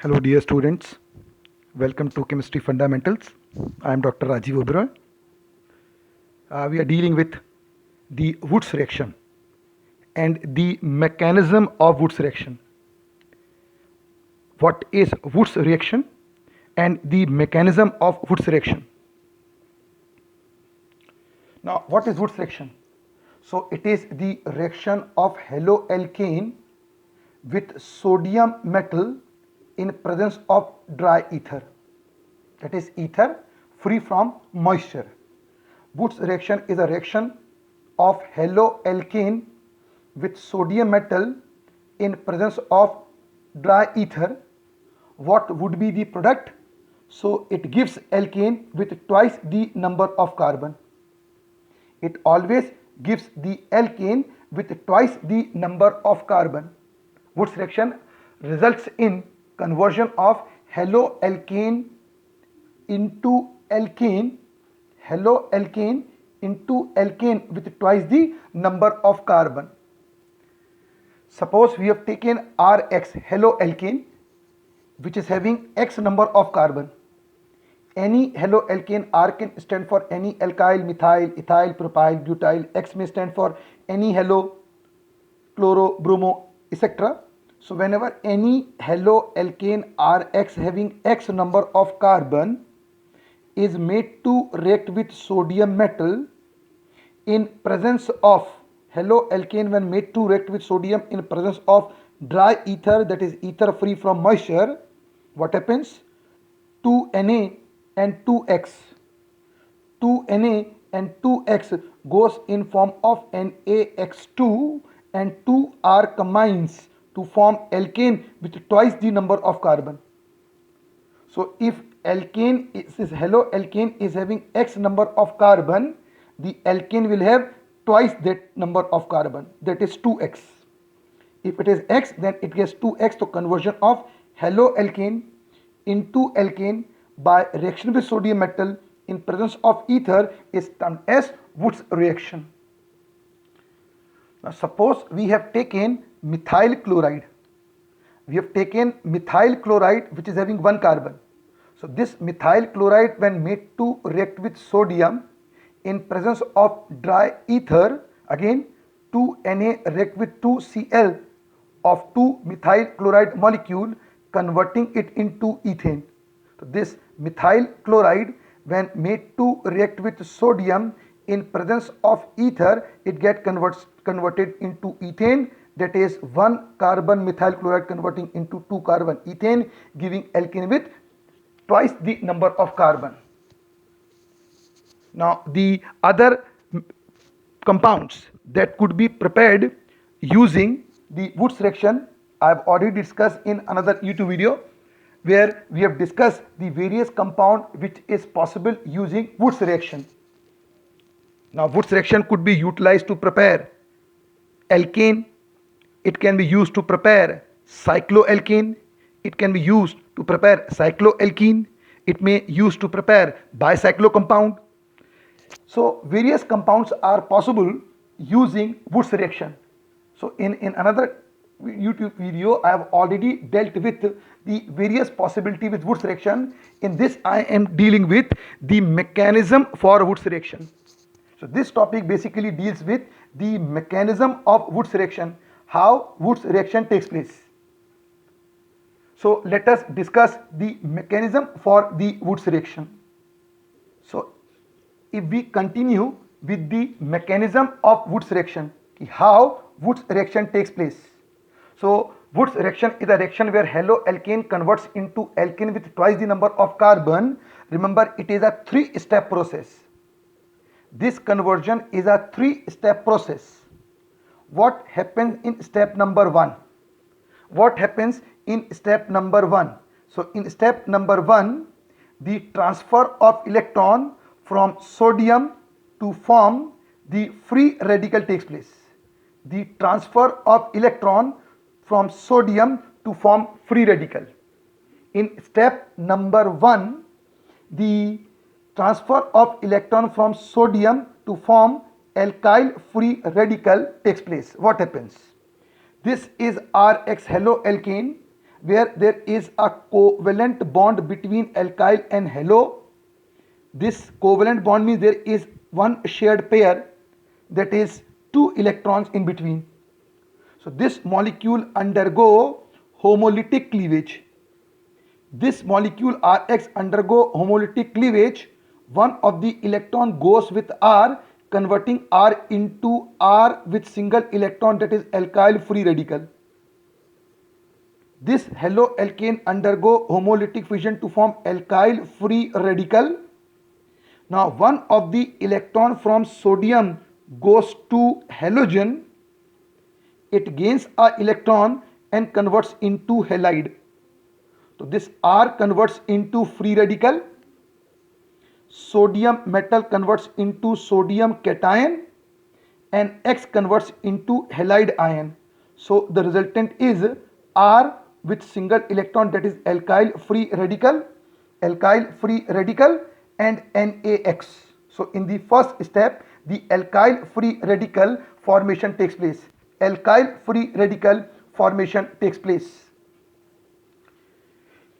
Hello, dear students. Welcome to Chemistry Fundamentals. I am Dr. Rajiv Oberoi. We are dealing with the Woods reaction and the mechanism of Woods reaction. What is Woods reaction and the mechanism of Woods reaction? Now, what is Woods reaction? So, it is the reaction of haloalkane with sodium metal in presence of dry ether, that is ether free from moisture. Woods reaction is a reaction of haloalkane with sodium metal in presence of dry ether. What would be the product? So it gives alkane with twice the number of carbon. It always gives the alkane with twice the number of carbon. Woods reaction results in conversion of haloalkane into alkane, into alkane with twice the number of carbon. Suppose we have taken Rx, haloalkane, which is having X number of carbon. Any haloalkane, R can stand for any alkyl, methyl, ethyl, propyl, butyl. X may stand for any halo, chloro, bromo, etc. So whenever any haloalkane Rx having X number of carbon is made to react with sodium metal in presence of haloalkane, when made to react with sodium in presence of dry ether, that is ether free from moisture, what happens? 2Na and 2x. 2Na and 2x goes in form of NaX2 and 2R combines to form alkane with twice the number of carbon. So if haloalkane is having X number of carbon, the alkane will have twice that number of carbon, that is 2x. If it is X, then it gets 2x. So conversion of haloalkane into alkane by reaction with sodium metal in presence of ether is termed as Woods reaction. Now suppose we have taken methyl chloride. We have taken methyl chloride which is having one carbon. So this methyl chloride, when made to react with sodium in presence of dry ether, again 2Na react with 2Cl of 2 methyl chloride molecule, converting it into ethane. So this methyl chloride, when made to react with sodium in presence of ether, it gets converted into ethane, that is 1 carbon methyl chloride converting into 2 carbon ethane, giving alkane with twice the number of carbon. Now the other compounds that could be prepared using the Woods reaction, I have already discussed in another YouTube video where we have discussed the various compound which is possible using Woods reaction. Now Woods reaction could be utilized to prepare alkane, it can be used to prepare cycloalkane, it can be used to prepare cycloalkene, it may used to prepare bicyclo compound. So various compounds are possible using Woods reaction. So in another YouTube video, I have already dealt with the various possibility with Woods reaction. In this, I am dealing with the mechanism for Woods reaction. So this topic basically deals with the mechanism of Woods reaction, how Woods reaction takes place. So let us discuss the mechanism for the Woods reaction. So if we continue with the mechanism of Woods reaction, how Woods reaction takes place. So Woods reaction is a reaction where haloalkane converts into alkane with twice the number of carbon. Remember, it is a 3-step process. This conversion is a 3-step process. What happens in step number 1? What happens in step number 1? So in step number 1, the transfer of electron from sodium to form the free radical takes place. The transfer of electron from sodium to form free radical. In step number 1, the transfer of electron from sodium to form alkyl free radical takes place. What happens? This is Rx haloalkane where there is a covalent bond between alkyl and halo. This covalent bond means there is one shared pair, that is 2 electrons in between. So this molecule undergo homolytic cleavage. This molecule Rx undergo homolytic cleavage. One of the electron goes with R, converting R into R with single electron, that is alkyl free radical. This haloalkane undergo homolytic fission to form alkyl free radical. Now one of the electron from sodium goes to halogen. It gains a electron and converts into halide. So this R converts into free radical. Sodium metal converts into sodium cation, and X converts into halide ion. So the resultant is R with single electron, that is alkyl free radical, and NaX. So in the first step, the alkyl free radical formation takes place. Alkyl free radical formation takes place.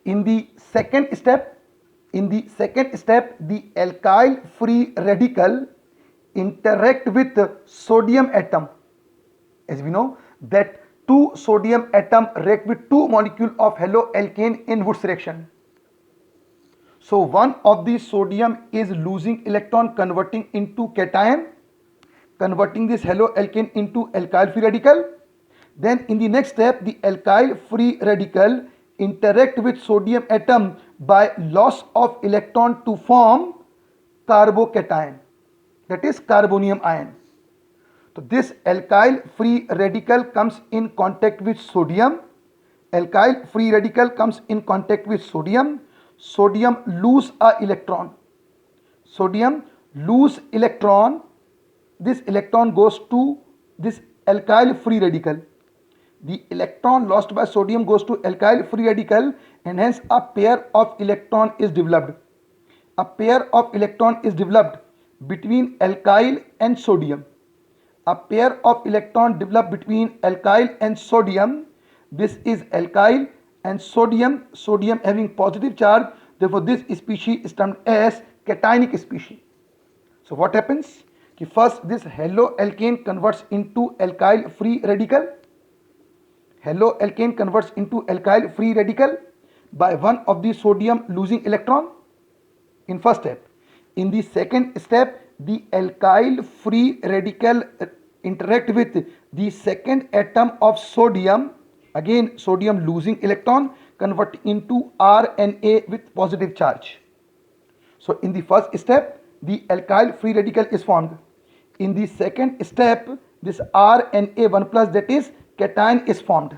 In the second step, the alkyl free radical interact with sodium atom. As we know that 2 sodium atom react with 2 molecule of haloalkane in Wurtz reaction. So one of the sodium is losing electron, converting into cation, converting this haloalkane into alkyl free radical. Then in the next step, the alkyl free radical interact with sodium atom by loss of electron to form carbocation, that is carbonium ion. So this alkyl free radical comes in contact with sodium. Alkyl free radical comes in contact with sodium. Sodium lose a electron. Sodium lose electron. This electron goes to this alkyl free radical. The electron lost by sodium goes to alkyl free radical, and hence a pair of electron is developed. A pair of electron is developed between alkyl and sodium. A pair of electron developed between alkyl and sodium. This is alkyl and sodium, sodium having positive charge. Therefore this species is termed as cationic species. So what happens? First this haloalkane converts into alkyl free radical. Haloalkane converts into alkyl free radical by one of the sodium losing electron in first step. In the second step, the alkyl free radical interact with the second atom of sodium, again sodium losing electron, converting into RNA with positive charge. So in the first step, the alkyl free radical is formed. In the second step, this RNA1 plus, that is cation, is formed.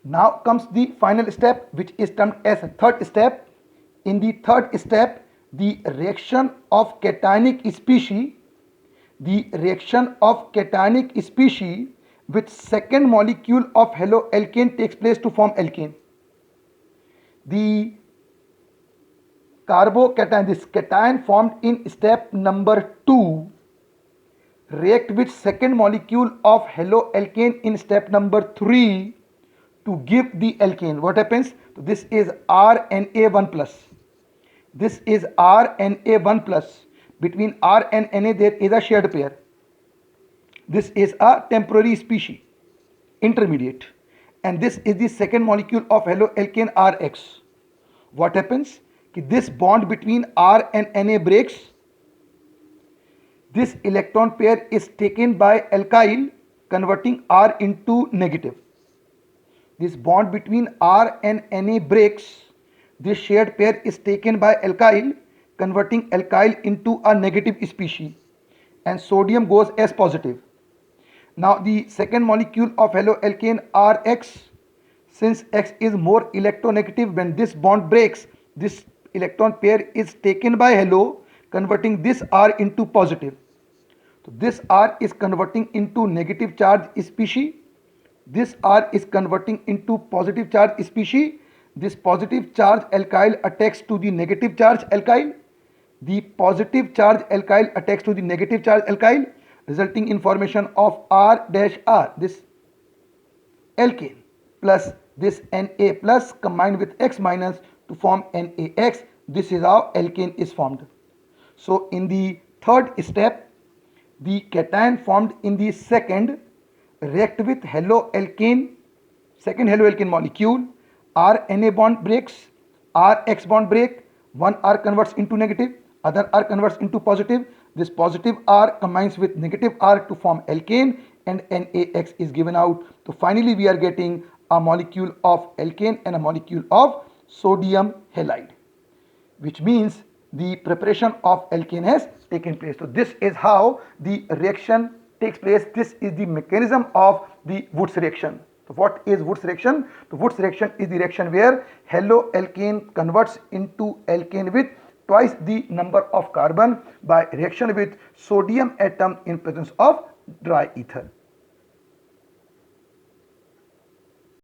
Now comes the final step, which is termed as third step. In the third step, the reaction of cationic species, with second molecule of haloalkane takes place to form alkane. The carbocation, this cation formed in step number 2, react with second molecule of haloalkane in step number 3 to give the alkane. What happens? So this is RNA1 plus. This is RNA1 plus. Between R and Na there is a shared pair. This is a temporary species, intermediate, and this is the second molecule of haloalkane Rx. What happens? This bond between R and Na breaks. This electron pair is taken by alkyl, converting R into negative. This bond between R and Na breaks. This shared pair is taken by alkyl, converting alkyl into a negative species, and sodium goes as positive. Now the second molecule of haloalkane Rx, since X is more electronegative, when this bond breaks, this electron pair is taken by halo, converting this R into positive. So this R is converting into negative charge species. This R is converting into positive charge species. This positive charge alkyl attacks to the negative charge alkyl. The positive charge alkyl attacks to the negative charge alkyl, resulting in formation of R dash R. This alkane plus this Na plus combined with X minus to form NaX. This is how alkane is formed. So in the third step, the cation formed in the second react with haloalkane, second haloalkane molecule. R Na bond breaks, R X bond break, one R converts into negative, other R converts into positive. This positive R combines with negative R to form alkane and NaX is given out. So finally we are getting a molecule of alkane and a molecule of sodium halide, which means the preparation of alkane has taken place. So this is how the reaction takes place. This is the mechanism of the Wurtz reaction. So what is Wurtz reaction? The Wurtz reaction is the reaction where haloalkane converts into alkane with twice the number of carbon by reaction with sodium atom in presence of dry ether.